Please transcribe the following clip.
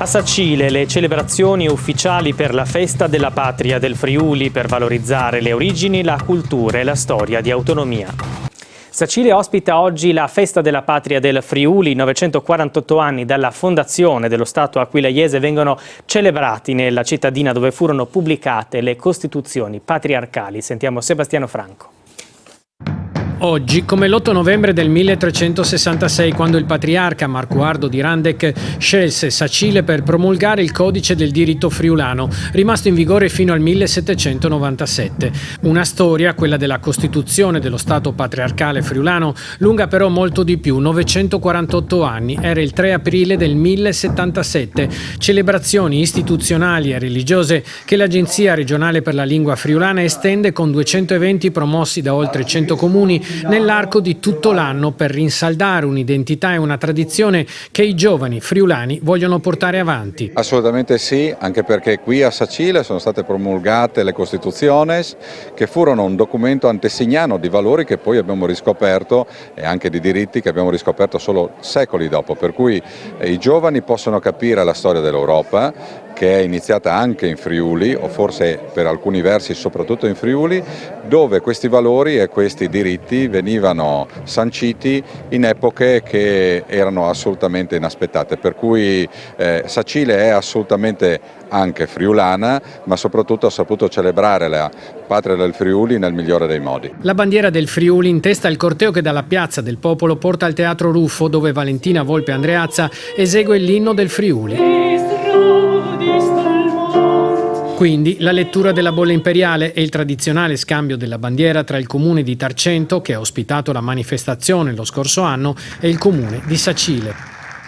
A Sacile le celebrazioni ufficiali per la festa della patria del Friuli per valorizzare le origini, la cultura e la storia di autonomia. Sacile ospita oggi la festa della patria del Friuli. 948 anni dalla fondazione dello Stato aquileiese vengono celebrati nella cittadina dove furono pubblicate le Costituzioni patriarcali. Sentiamo Sebastiano Franco. Oggi, come l'8 novembre del 1366, quando il patriarca Marcuardo di Randec scelse Sacile per promulgare il codice del diritto friulano, rimasto in vigore fino al 1797. Una storia, quella della Costituzione dello Stato patriarcale friulano, lunga però molto di più, 948 anni. Era il 3 aprile del 1077. Celebrazioni istituzionali e religiose che l'Agenzia regionale per la lingua friulana estende con 200 eventi promossi da oltre 100 comuni nell'arco di tutto l'anno per rinsaldare un'identità e una tradizione che i giovani friulani vogliono portare avanti. Assolutamente sì, anche perché qui a Sacile sono state promulgate le Costituciones, che furono un documento antesignano di valori che poi abbiamo riscoperto e anche di diritti che abbiamo riscoperto solo secoli dopo, per cui i giovani possono capire la storia dell'Europa, che è iniziata anche in Friuli, o forse per alcuni versi soprattutto in Friuli, dove questi valori e questi diritti venivano sanciti in epoche che erano assolutamente inaspettate, per cui Sacile è assolutamente anche friulana, ma soprattutto ha saputo celebrare la patria del Friuli nel migliore dei modi. La bandiera del Friuli in testa al corteo che dalla Piazza del Popolo porta al Teatro Ruffo, dove Valentina Volpe Andreazza esegue l'inno del Friuli. Quindi la lettura della bolla imperiale e il tradizionale scambio della bandiera tra il comune di Tarcento, che ha ospitato la manifestazione lo scorso anno, e il comune di Sacile.